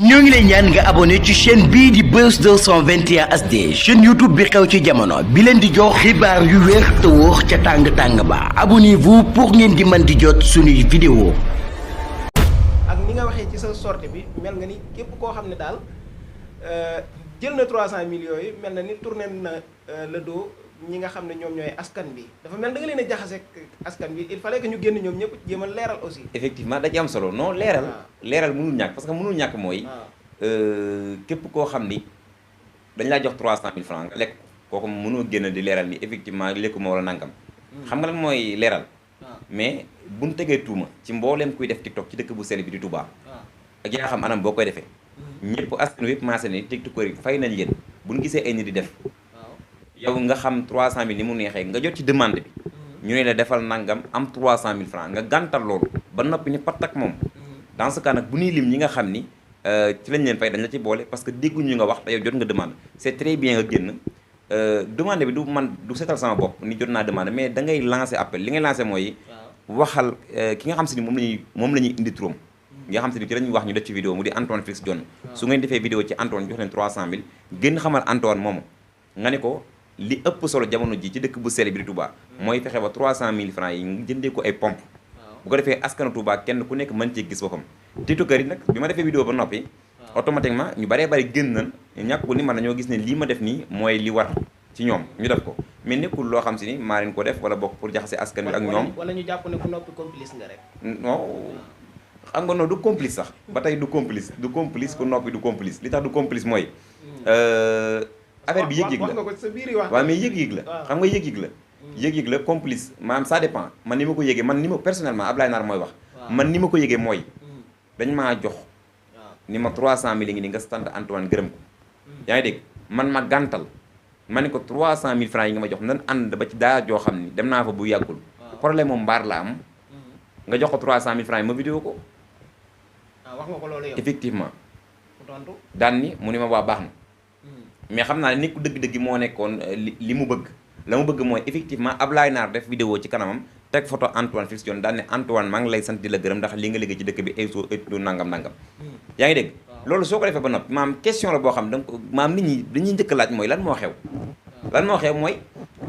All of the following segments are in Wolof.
ñoo ngi lay ñaan nga abonné ci chaîne bii di Buzz 221 HD chaîne YouTube bi xew ci jamono bi leen di jox xibaar yu wér te wóor ca tàng-tàng ba abonnez-vous pour ngeen di mën di jot suñuy vidéo. ak ni nga waxee ci sa sortie bi mel nga ni képp koo xam ne daal jël na 300 millions yi mel na ni tourné na le dos ñi nga xam ne ñoom ñooy askan bi dafa mel da nga leen a jaxase askan bi il fallait que ñu génn ñoom ñëpp jéem a leeral aussi. effectivement da ci am solo non leeral. leeral mënul ñàkk parce que mënul ñàkk mooy. képp koo xam ni dañ laa jox 300 000 francs nga lekk kooku mënoo génn di leeral ni effectivement lekkuma wala nangam. xam nga lan mooy leeral. mais buñ tegee tuuma ci mbooleem kuy def TikTok ci dëkk bu sell bi di Touba. ak yaa xam anam boo koy defee. ñëpp askan wi yëpp maase ni TikTokeur yi fay nañ leen buñ gisee ay nit di def. yow nga xam 300000 ni mu neexee nga jot ci demande bi ñu ne la defal nangam am 300000 francs nga gàntal loolu ba noppi ni pat ak moom dans ce cas nag bu ñuy lim ñi nga xam ni ci lañ leen fay dañ la ci boole parce que dégguñu nga wax te yow jot nga demande c'est très bien nga génn demande bi du man du seetal sama bopp ni jot naa demande mais da ngay lancer appel li ngay lancer mooy waxal ki nga xam si ni moom la ñuy indi turam nga xam si ni ci la ñuy wax ñu def ci vidéo mu di Antoine Félix Diome su ngeen defee vidéo ci Antoine jox leen 300000 gën xamal Antoine moomu nga ne ko li ëpp solo jamono ji ci dëkk bu sell bi di Touba mooy fexe ba 300000 francs yi nga jëndee ko ay pompe bu ko defee askanu Touba kenn ku nekk mën cee gis boppam TikTokeur yi nag bi ma defee vidéo ba noppi automatiquement ñu baree bari génn nañ ñàkkul ni man dañoo gis ne lii ma def nii mooy li war ci ñoom ñu def ko mais nekkul loo xam si ni maa leen ko def wala bokk pour jaxase askan wi ak ñoom wala ñu jàpp ne ku noppi complice nga rek non xam nga non du complice sax ba tey du complice ku noppi du complice li tax du complice mooy affaire bi yëg-yëg la waaw mais yëg-yëg la xam nga yëg-yëg la yëg-yëg la complice maanaam ça dépend man ni ma ko yëgee man ni ma personnellement Ablaye Nar mooy wax man ni ma ko yëgee mooy dañ maa jox ni ma 300000 ngi ni nga sant Antoine gërëm ko yaa ngi dégg man ma gàntal ma ne ko 300000 francs yi nga ma jox nan ànd ba ci daa joo xam ni dem naa fa bu yàggul problème moom mbaar la am nga jox ko 300000 francs yi ma vidéo ko wax nga ko loolu yow effectivement daan ni mu ni ma waa baax na mais xam naa ne nit ku dëgg-dëgg moo nekkoon li mu bëgg la mu bëgg mooy effectivement Ablaye Nar def vidéo ci kanamam teg photo Antoine Félix Diome daan ne Antoine maa ngi lay sant di la gërëm ndax li nga liggéey ci dëkk bi ay du nangam yaa ngi dégg loolu soo ko defee ba noppi maam question la boo xam donc maam nit ñi dañuy njëkk laaj mooy lan moo xew mooy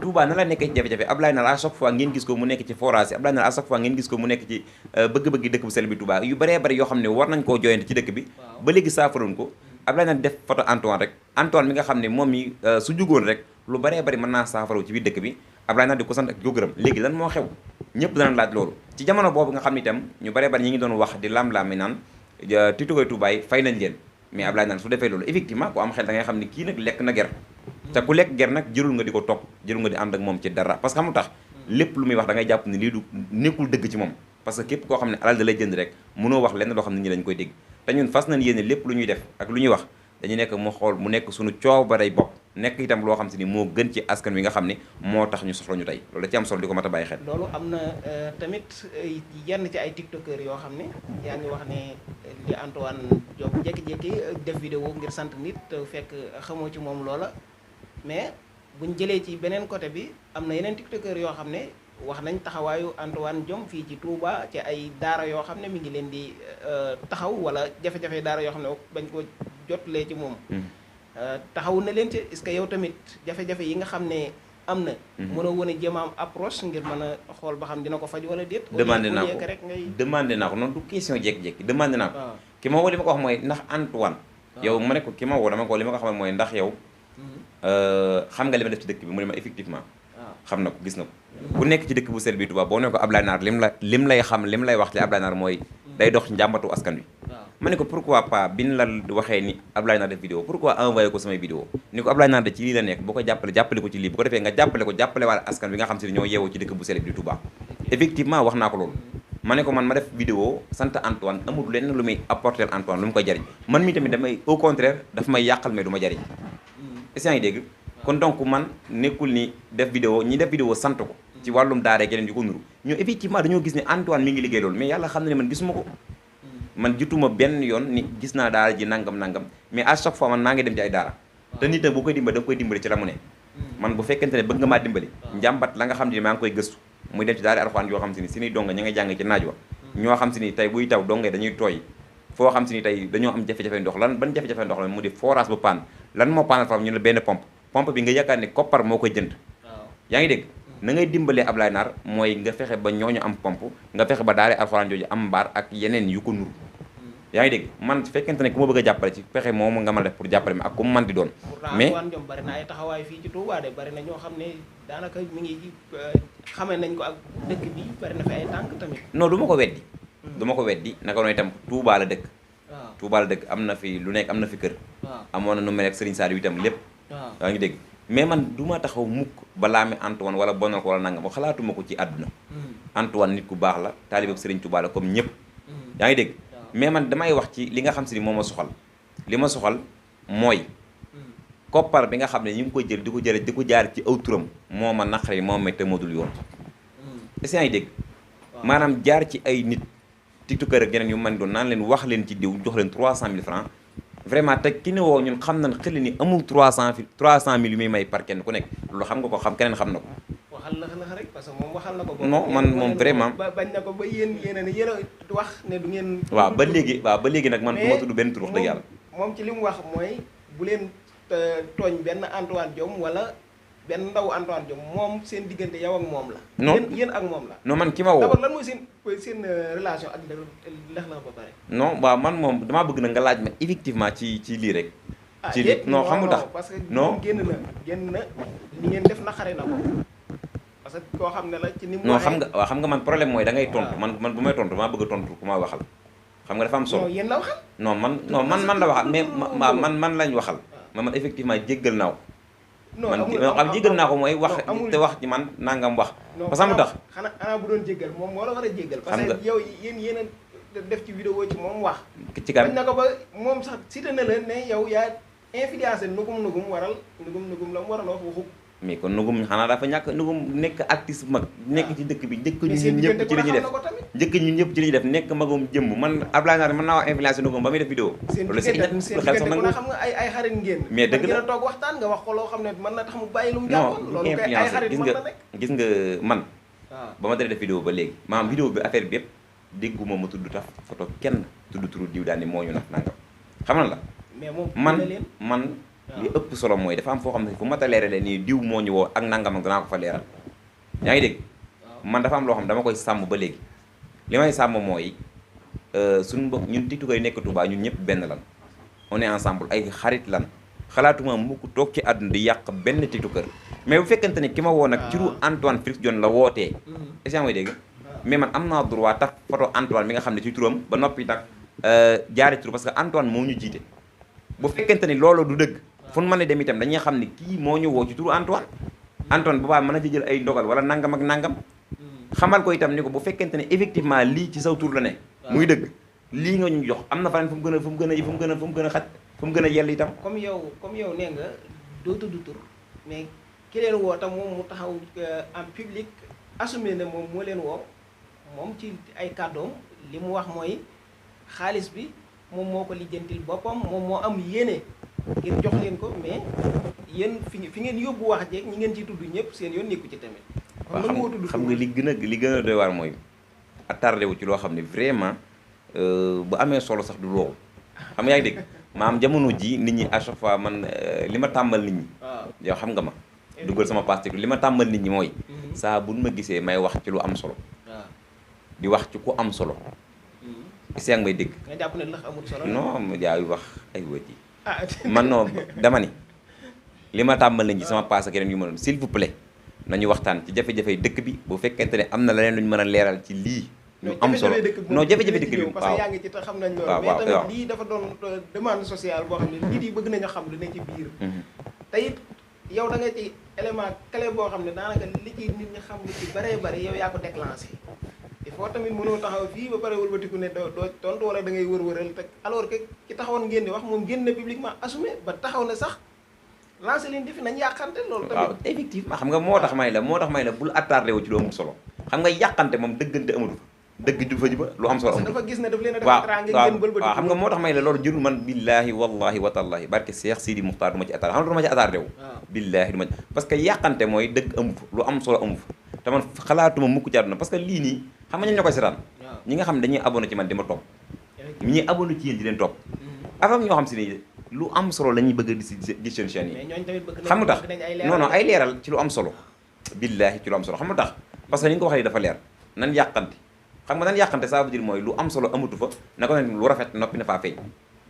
Touba na la nekkee ci jafe-jafe Ablaye Nar à chaque fois ngeen gis ko mu nekk ci forage Ablaye Nar à chaque fois ngeen gis ko mu nekk ci bëgg-bëgg dëkk bu sell bi Touba yu bëree bëri yoo xam ne war nañ koo joyante ci dëkk bi ba léegi saafaroon ko Ablaye Nar def photo Antoine rek Antoine mi nga xam ne moom mi su jugoon rek lu baree bari mën naa saafaraw ci biir dëkk bi Ablaye Nar di ko sant ak ko gërëm léegi lan moo xew ñëpp dana laaj loolu ci jamono boobu nga xam ne itam ñu baree bari ñi ngi doon wax di lam-lam naan TikTokeur Touba yi fay nañ leen mais Ablaye Nar su defee loolu effectivement ku am xel da ngay xam ne kii nag lekk na ger te ku lekk ger nag jërul nga di ko topp jërul nga di ànd ak moom ci dara parce que xam lu tax lépp lu muy wax da ngay jàpp ne lii du nekkul dëgg ci moom parce que képp koo xam ne alal da lay jënd rek mënoo wax lenn loo xam ne ñi dañ koy dégg te ñun fas nañ yéene lépp lu ñuy def ak lu ñuy wax dañu nekk mu xool mu nekk suñu coobarey bopp nekk itam loo xam si ni moo gën ci askan wi nga xam ne moo tax ñu soxla ñu tey loolu da ci am solo di ko mat a bàyyi xel. loolu am na tamit yenn ci ay tiktokeur yoo xam ne yaa ngi wax ne li Antoine Diome jékki-jékki def vidéo ngir sant nit fekk xamoo ci moom loola mais buñ jëlee ci beneen côté bi am na yeneen tiktokeur yoo xam ne wax nañ taxawaayu Antoine Diome fii ci Touba ci ay daara yoo xam ne mi ngi leen di taxaw wala jafe-jafe daara yoo xam ne bañ ko jotlee ci moom taxaw na leen ci est-ce que yow tamit jafe-jafe yi nga xam ne am na mënoo wane jéem a am approche ngir mën a xool ba xam dina ko faj wala déet demandé naa ko noonu du question jékki-jékki demandé naa ko ki ma woo li ma ko wax mooy ndax Antoine yow ma ne ko ki ma woo dama ko li ma ko xamal mooy ndax yow xam nga li ma def ci dëkk bi mu ne ma effectivement xam na ko gis na ko ku nekk ci dëkk bu sell bi Touba boo ne ko Ablaye Nar lim lay wax ci Ablaye Nar mooy day dox ci njàmbatu askan wi ma ne ko pourquoi pas bin la waxee ni Ablaye Nar def vidéo pourquoi envoyé ko samay vidéo ni ko Ablaye Nar de ci lii la nekk boo ko jàppale ko ci lii bu ko defee nga jàppale waale askan wi nga xam si ne ñoo yeewoo ci dëkk bu sell bi di Touba effectivement wax naa ko loolu ma ne ko man ma def vidéo sant Antoine amul lenn lu muy apporter Antoine lu mu koy jariñ man mi tamit damay au contraire daf may yàqal mais du ma jariñ est-ce que yaa ngi dégg kon donc man nekkul ni def vidéo ñi def vidéo sant ko ci wàllum daara geneen yu ko nuru ñoo effectivement dañoo gis ne Antoine mi ngi liggéey loolu mais yàlla xam na ne man gisuma ko man jutuma benn yoon ni gis naa daara ji nangam mais à chaque fois man maa ngi dem ci ay daara te nit nag boo koy dimbali da nga koy dimbali ci la mu ne man bu fekkente ne bëgg nga maa dimbali njàmbat la nga xam ne maa ngi koy gëstu muy dem ci daara alxuraan yoo xam si ni suñuy donga ña ngay jàng ci naaj wa ñoo xam si ni tey buy taw donga dañuy tooy foo xam si ni tey dañoo am jafe-jafe ndox lan ban jafe-jafe ndox la mu di forage bu panne lan moo panne fa ñu la benn pompe bi nga yaakaar ne koppar moo koy jënd yaa ngi dégg na ngay dimbalee Ablaye Nar mooy nga fexe ba ñooñu am pompe nga fexe ba daale alxuraan jooju am mbaar ak yeneen yu ko nuru yaa ngi dégg man fekkente ne ku ma bëgg a jàppale ci pexe moomu nga ma def pour jàppale ma ak ku mu man di doon mais ñoom bari na ay taxawaay fii ci Touba de bari na ñoo xam ne daanaka mi ngi xamee nañ ko ak dëkk bi bari na fi ay tànk tamit non du ma ko weddi du ma ko weddi naka noonu itam Touba la dëkk Touba la dëkk am na fi lu nekk am na fi kër amoon na nu mel ak Serigne Saliou itam lépp yaa ngi dégg mais man du ma taxaw mukk balaa mi Antoine wala bonal ko wala nangam xalaatuma ko ci àdduna Antoine nit ku baax la taalibe Serigne Touba la comme ñëpp yaa ngi dégg mais man damay wax ci li nga xam si ni moo ma soxal li ma soxal mooy koppar bi nga xam ne ñu ngi koy jël di ko jaar ci aw turam moo ma naqari moo ma te moo dul yoon est-ce que yaa ngi dégg maanaam jaar ci ay nit tiktokeur ak yeneen yu man doon naan leen wax leen ci diw jox leen 300 000 francs vraiment te ki ne woo ñun xam nañ xel ni amul 300 000 yu muy may par kenn ku nekk loolu xam nga ko xam keneen xam na ko waxal la rek parce que moom waxal na ko non man moom vraiment bañ na ko ba yéen a wax ne du ngeen waaw ba léegi nag man du ma tudd benn tur wax dëgg yàlla moom ci li mu wax mooy bu leen tooñ benn Antoine Diome wala benn ndaw Antoine Diome moom seen diggante yow ak moom la non yéen ak moom la non man ki ma woo d'abord lan mooy seen relation ak lex la ba pare non waaw man moom damaa bëgg na nga laaj ma effectivement ci lii rek ci lii non xam nga tax parce que non génn na li ngeen def naqare na ko parce que koo xam ne la ci ni mu non xam nga waaw xam nga man problème mooy da ngay tontu man bu may tontu maa bëgg a tontu ku ma waxal xam nga dafa am solo non yéen la waxal non man la waxal mais man lañ waxal man effectivement jéggal naa ko man xam jéggal naa ko mooy wax te wax ci man nangam wax parce que mu tax xanaa bu doon jéggal moom moo la war a jéggal parce que yow yéen a def ci vidéo ci moom wax ci kan bañ na ko ba moom sax cité na la ne yow yaa influencé nugum waral nugum la mu waral wax waxu mais kon nugum xanaa dafa ñàkk nugum nekk artiste mag nekk ci dëkk bi njëkk ñun ñëpp ci li ñuy def njëkk ñun ñëpp ci li ñuy def nekk magum jëmm man Ablaye Nar mën naa wax influencé nugum ba muy def vidéo loolu c'est xel sax nangu xam nga ay xarit ngeen mais dëgg la toog waxtaan nga wax ko loo xam ne mën na tax mu bàyyi lu mu jàppoon loolu kay ay xarit mën na nekk gis nga man ba ma dalee def vidéo ba léegi maanaam vidéo bi affaire bi yëpp dégguma ma tudd tax photo kenn tudd turu diw daal ni moo ñu nag nangam xam na la man li ëpp solo mooy dafa am foo xam ne fu mat a leerale nii diw moo ñu woo ak nangam ak danaa ko fa leeral yaa ngi dégg man dafa am loo xam ne dama koy sàmm ba léegi li may sàmm mooy suñu mbokk ñun tiktokeur yi nekk Touba ñun ñëpp benn lan on est ensemble ay xarit lan xalaatuma mukk toog ci àdduna di yàq benn tiktokeur mais bu fekkente ne ki ma woo nag ci ru Antoine Félix Diome la wootee est-ce que mooy dégg mais man am naa droit taf photo Antoine bi nga xam ne ci turam ba noppi tak jaare tur parce que Antoine moo ñu jiite bu fekkente ni loolu du dëgg fu nu mën a dem itam dañuy xam ne kii moo ñu woo ci turu Antoine bu baax mën a jël ay ndogal wala nangam ak nangam xamal ko itam ni ko bu fekkente ne effectivement lii ci saw tur la ne muy dëgg lii nga ñu jox am na faneen fu mu gën a xaj fu mu gën a yell itam comme yow nee nga doo tudd tur mais ki leen woo tam moom mu taxaw en public assumé ne moom moo leen woo moom ci ay kàddoom li mu wax mooy xaalis bi moom moo ko lijjantil boppam moom moo am yéene ngir jox leen ko mais yéen fi ngeen yóbbu wax jeeg ñi ngeen ciy tudd ñëpp seen yoon nekku ci tamit. waaw xam nga li gën a doy waar mooy attardé wu ci loo xam ne vraiment bu amee solo sax du loolu xam nga yaa ngi dégg maam jamono ji nit ñi à chaque fois man li ma tàmbal nit ñi. yow xam nga ma. dugal sama page li ma tàmbal nit ñi mooy. saa bu ma gisee may wax ci lu am solo. di wax ci ku am solo. est-ce que yaa ngi may dégg. nga jàpp ne lax amul solo. non jaay wax ay wëj yi man non dama ni li ma tàmbal nañ ci sama paas ak yeneen yu ma doon s'il vous plaît nañu waxtaan ci jafe-jafe dëkk bi bu fekkente ne am na leneen lu ñu mën a leeral ci lii. ñu am solo non jafe-jafe dëkk bi parce que yaa ngi ci te xam nañ loolu mais tamit lii dafa doon demande sociale boo xam ne nit yi bëgg nañu xam lu ne ci biir. te it yow da nga ci élément clé boo xam ne daanaka li ci nit ñi xam lu ci bëree bëri yow yaa ko déclenché. il faut tamit mënoo taxaw fii ba pare wëlbatiku ne doo tontu wala da ngay wër-wëral te alors que ki taxawoon ngeen di wax moom génn na publiquement assumé ba taxaw na sax lancé leen defi nañ yàqante loolu tamit. waaw effectivement xam nga moo tax may la bul attardé wu ci lu amul solo xam nga yàqante moom dëggante amatu fa dëgg du fa ji ba lu am solo amatu dafa gis ne daf leen a def teraanga ngeen wëlbatiku waaw xam nga moo tax may la loolu jërul man billaahi wallahi watallahi barke Cheikh Sidi Muxtaar du ma ci attardé xam nga du ma ci attardé wu billaahi du ma ci parce que yàqante mooy dëgg amu fa lu am solo amu fa te man xalaatuma mukk ci àdduna parce que lii nii xam nga ñoo koy seetaan ñi nga xam ne dañuy abonné ci man di ma topp ñi abonné ci yéen di leen topp avant ñoo xam si ne lu am solo la ñuy bëgg a gis seen chaîne yi xam nga tax non non ay leeral ci lu am solo billaahi ci lu am solo xam nga tax parce que ni nga ko waxee dafa leer nan yàqante xam nga nan yàqante ça veut dire mooy lu am solo amatu fa na ko ne lu rafet noppi na faa feeñ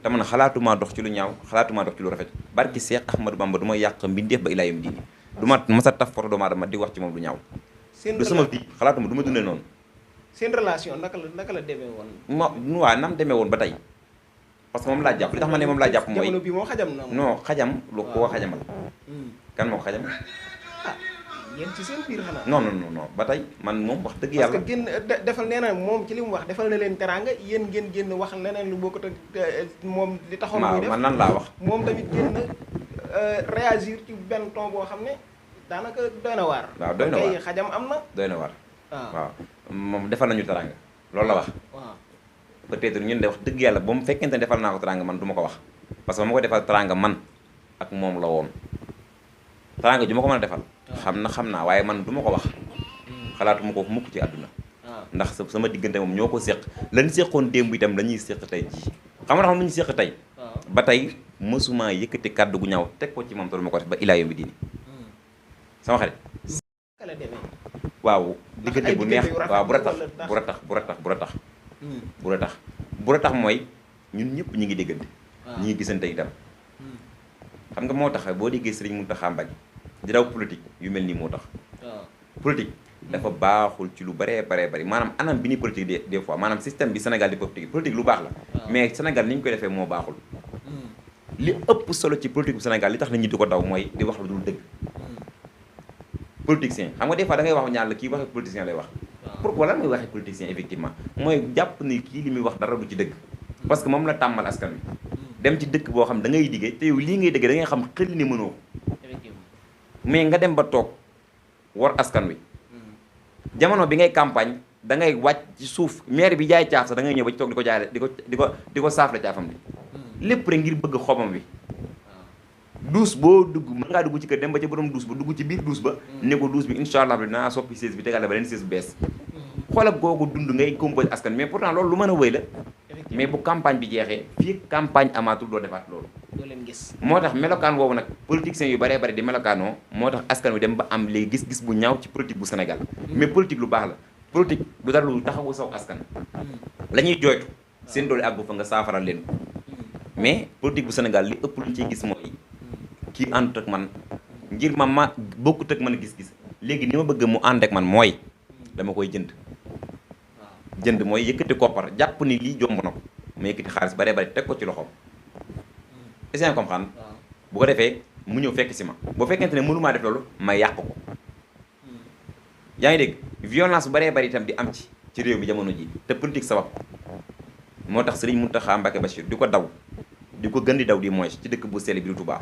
te man xalaatuma dox ci lu ñaaw xalaatuma dox ci lu rafet barki Seex Ahmadou Bamba du ma yàq mbindeef ba ilaa yawmi diini du ma masa taf photo doomu aadama di wax ci moom lu ñaaw du sama vie xalaatuma du ma dundee noonu seen relation naka la demee woon waaw nam demee woon ba tey parce que moom laa jàpp li tax ma ne moom laa jàpp mooy jamono bi moo xajam na non xajam lu koo xajamal kan moo ko xajam ah yéen ci seen biir xanaa non non non ba tey man moom wax dëgg yàlla parce que génn defal nee na moom ci li mu wax defal na leen teraanga yéen ngeen génn wax leneen lu bokkut ak moom li taxoon muy def man nan laa wax moom tamit génn réagir ci benn ton boo xam ne daanaka doy na waar waaw doy na waar kay xajam am na doy na waar waaw moom defal nañu teraanga loolu la wax waaw peut-être ñun de wax dëgg yàlla ba mu fekkente ne defal naa ko teraanga man du ma ko wax parce que ma ko defal teraanga man ak moom la woon teraanga ju ma ko mën a defal xam naa waaye man du ma ko wax xalaatuma ko mukk ci àdduna ndax sama diggante moom ñoo ko séq lan séqoon démb itam la ñuy séq tey jii xam nga lu ñu séq tey ba tey mësuma yëkkati kàddu gu ñaaw teg ko ci moom te du ma ko def ba ilaa yawmi diini sama xarit waaw diggante bu neex waaw bu ratax mooy ñun ñëpp ñu ngi déggante ñu ngi gisante itam xam nga moo tax boo déggee Serigne Mountakha Mbacké di daw politique yu mel nii moo tax politique dafa baaxul ci lu baree bari maanaam anam bi ni politique des fois maanaam système bi Sénégal di politique lu baax la mais Sénégal ni ñu koy defee moo baaxul li ëpp solo ci politique bu Sénégal li tax nit ñi di ko daw mooy di wax lu dul dëgg politicien xam nga des fois da ngay wax ñaar la kii waxee politicien lay wax pourquoi lan mooy waxee politicien effectivement mooy jàpp ni kii li muy wax dara du ci dëgg parce que moom la tàmmal askan wi dem ci dëkk boo xam da ngay diggee te yow lii ngay dëgg da ngay xam xel ni mënoo mais nga dem ba toog war askan wi jamono bi ngay campagne da ngay wàcc ci suuf maire bi jaay caaf sax da ngay ñëw ba ci toog di ko jaay di ko saafle caafam bi lépp rek ngir bëgg xobam wi duus boo dugg mën ngaa dugg ci kër dem ba ca borom duus ba dugg ci biir duus ba ne ko duus bi incha allah dinaa soppi siis bi tegale ba leen siis bu bees xoolal googu dund ngay composé askan mais pourtant loolu lu mën a wëy la mais bu campagne bi jeexee fii campagne amaatul doo defaat loolu doo leen gis moo tax melokaan woowu nag politiciens yu baree bari di melokaanoo moo tax askan wi dem ba am léegi gis-gis bu ñaaw ci politique bu Sénégal mais politique lu baax la politique du dara lu taxawu saw askan la ñuy jooytu seen doole àggu fa nga saafaral leen ko mais politique bu Sénégal li ëpp lu ñu ciy gis mooy kii àndut ak man ngir ma bokkut ak man gis-gis léegi ni ma bëgg mu ànd ak man mooy dama koy jënd mooy yëkkati koppar jàpp ni lii jomb na ko ma yëkkati xaalis baree bari teg ko ci loxoom est-ce que comprendre bu ko defee mu ñëw fekk si ma boo fekkente ne mënumaa def loolu ma yàq ko yaa ngi dégg violence bu baree bari itam di am ci réew mi jamono ji te politique sabab moo tax Serigne Mountakha Mbacké Bachir di ko daw di ko gën di daw di mooy ci dëkk bu sell bi du Touba